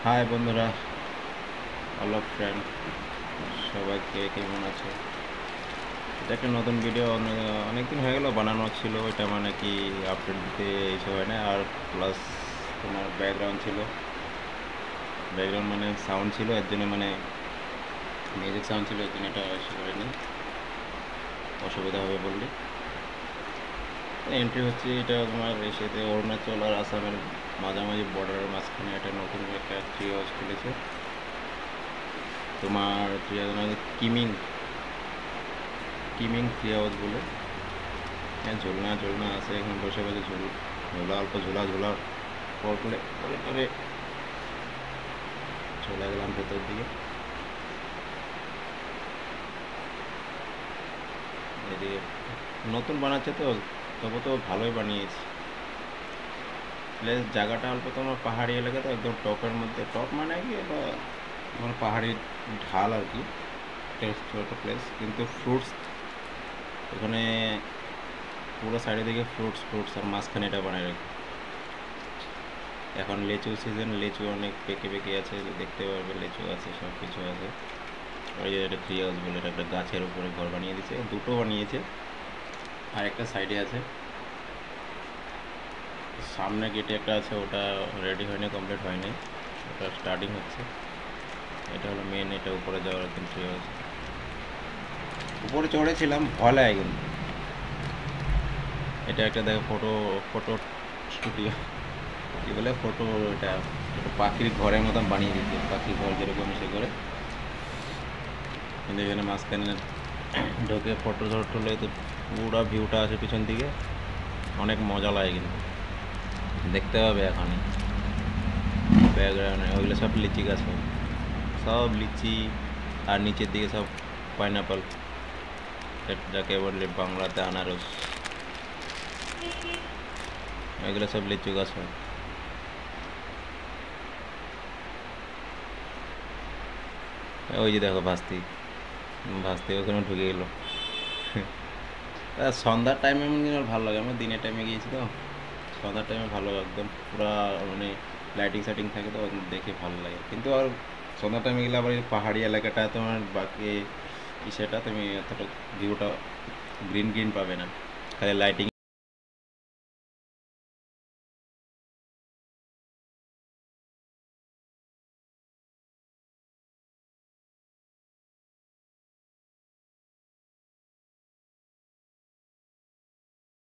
High বন্ধুরা, hello friend, সবাইকে কেমন আছে? এটা একটা নতুন ভিডিও, অনেকদিন হয়ে গেল বানানো ছিল। এটা মানে কি আপডেট দিতে এইসব হয় না। আর প্লাস তোমার ব্যাকগ্রাউন্ড ছিল, ব্যাকগ্রাউন্ড মানে সাউন্ড ছিল, এর জন্য মানে মিউজিক সাউন্ড ছিল, এর জন্য এটা এসে হয়নি, অসুবিধা হবে বললে। এন্ট্রি হচ্ছে এটা তোমার এসেতে অরুণাচল আর আসামের মাঝামাঝি বর্ডারের মাঝখানে একটা নতুন একটা ট্রি হাউস খুলেছে তোমার। ট্রি হাউস কিমিং কিমিং ট্রি হাউস বলে। হ্যাঁ, ঝুলনা ঝুলনা আছে, এখন বসে বসে ঝোলা অল্প ঝোলার পর করে পরে পরে চলে গেলাম ভেতর দিকে। এদিকে নতুন বানাচ্ছে তো, তবু তো ভালোই বানিয়েছি। প্লেস জায়গাটা অল্প তোমার পাহাড়ি এলাকা, তো একদম টপের মধ্যে, টপ মানে কি এটা তোমার পাহাড়ি ঢাল আর কি। ছোট প্লেস, কিন্তু ফ্রুটস ওখানে পুরো সাইডে দিকে ফ্রুটস ফ্রুটস আর মাঝখানে এটা বানায় রাখি। এখন লিচু সিজন, লিচু অনেক পেকে পেকে আছে, দেখতে পারবে লিচু আছে, সব কিছু আছে। ওই যে একটা ট্রি হাউস বলে, একটা গাছের উপরে ঘর বানিয়ে দিয়েছে, দুটো বানিয়েছে, আর একটা সাইডে আছে। সামনে গেটে একটা আছে, ওটা রেডি হয়নি, কমপ্লিট হয়নি, ওটা স্টার্টিং হচ্ছে। এটা হলো মেন, এটা উপরে যাওয়ার একদম ট্রি হাউস। উপরে চড়েছিলাম, ভয় লাগে কিন্তু। এটা একটা দেখো ফটো, ফটো স্টুডিও কি বলে, ফটো, এটা একটা পাখির ঘরের মতন বানিয়ে দিচ্ছে, পাখির ঘর যেরকম সে করে। কিন্তু এখানে মাঝখানে ঢুকে ফটো তুলে তো পুরো ভিউটা আছে পিছন দিকে, অনেক মজা লাগে কিন্তু, দেখতে হবে এখনই। ব্যাকগ্রাউন্ডে ওইগুলো সব লিচি গাছ হয়, সব লিচি, আর নিচের দিকে সব পাইনাপল, যাকে বললে বাংলাতে আনারস, এগুলো সব লিচু গাছ হয়। ওই যে দেখো ভাস্তি, ভাস্তি ওখানে ঢুকে গেলো। সন্ধ্যার টাইমে এমন কিন্তু ভালো লাগে, আমরা দিনের টাইমে গিয়েছি তো, সন্ধ্যার টাইমে ভালো, একদম পুরা মানে লাইটিং সাইটিং থাকে তো দেখে ভালো লাগে। কিন্তু আর সন্ধ্যার টাইমে গেলে আবার এই পাহাড়ি এলাকাটা তোমার বাকি সেটা তুমি এতটা ভিউটা গ্রিন গ্রিন পাবে না, খালি লাইটিং